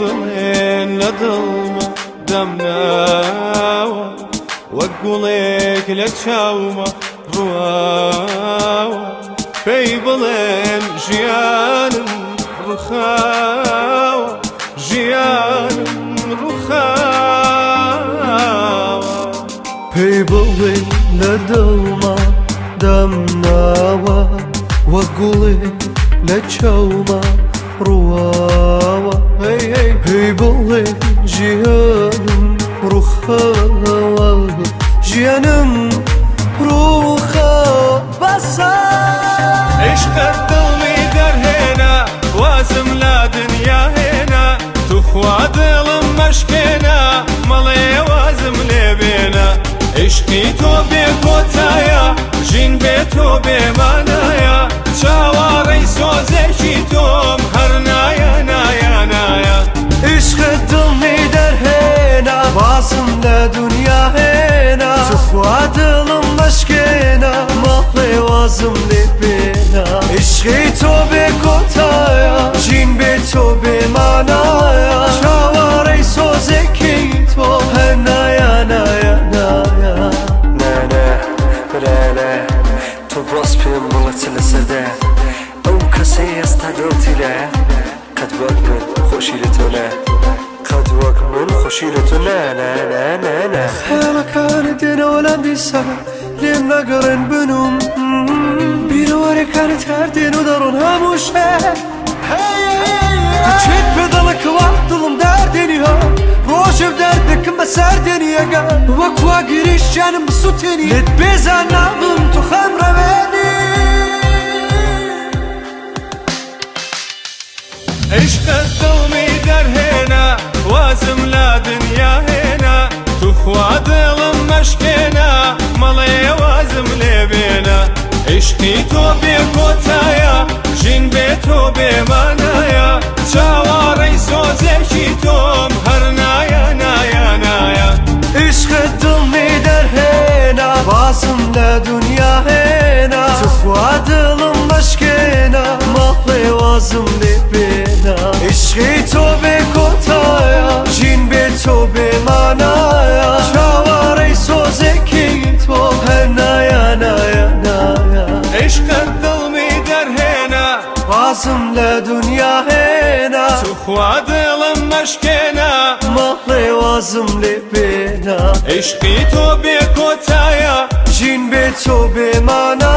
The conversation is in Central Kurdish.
بڵێن لە دڵمە دەمناوە وەک گوڵێک لە چاومە ڕواوە پێی بڵێن ژیانم ڕووخاوە ژیانم ڕووخاوە پێی بڵێن لە دڵمە دەمناوە وەک گوڵێک لە چاومە ڕواوە پێی بڵێن ژیانم ڕووخاوە ژیانم ڕووخاوە بەسە عشقت دڵمی دەرهێنا وازم لا دنیا هێنا توخوا دڵم مەشکێنا مەڵێ وازم لێ بێنە عشقی تۆ بێ کۆتایە ژین بێ تۆ بێمانایە چاوەڕێی سۆزێکی تۆم هەر نایە نایە نایە عشقت دڵمی دەرهێنا وازم لە دنیا هێنا توخوا دڵم مەشکێنا مەڵێ وازم لێ بێنە عشقی تۆ بێ کۆتایە ژین بێ تۆ بێمانایە چاوەڕێی سۆزێکی تۆ هەر نایە نایە نایە نانە برانە تۆ باس پێم بڵێتە لەسەردە ئەو کەسەی ئێستا دڵتیرە قەت وەک من خۆشی لە تۆ نە قەت وەک من خۆشی لە تۆ نە نە نە نە نە خەیاڵەکانت دێنەوە لەم بیسە لێم نەگەڕێن بنوم بیرەوەرەکانت هەر دێن و دەڕۆن هەموو شەر چێت پێ دەڵێکەوە دڵم دەردێنی ها ڕۆژێ دەردەکەم بەسەر دێنی ئەگە وەک وا گریشیانم بسووتێنی لێت بێزان نابم تۆ خەمڕەوێنی عشقت دڵمی دەرهێنا وازم لا دنیا هێنا توخوا دڵم مەشکێنا مەڵێ وازم لێ بێنە عشقی تۆ بێ کۆتایە ژین بێ تۆ بێمانایە چاوەڕێی سۆزێکی تۆم هەر نایە نایە نایە عشقت دڵمی دەرهێنا وازم لە دنیا هێنا توخوا دڵم مەشکێنا مەڵێ وازم لێ بێنە عشقی تۆ بێ کۆتایە ژین بێ تۆ بێمانایە چاوەڕێی سۆزێکی تۆ هەر نایە نایە نایە عشقت دڵمی دەرهێنا وازم لە دنیا هێنا توخوا دڵم مەشکێنا مەڵێ وازم لێ بێنە عشقی تۆ بێ کۆتایە ژین بێ تۆ بێمانە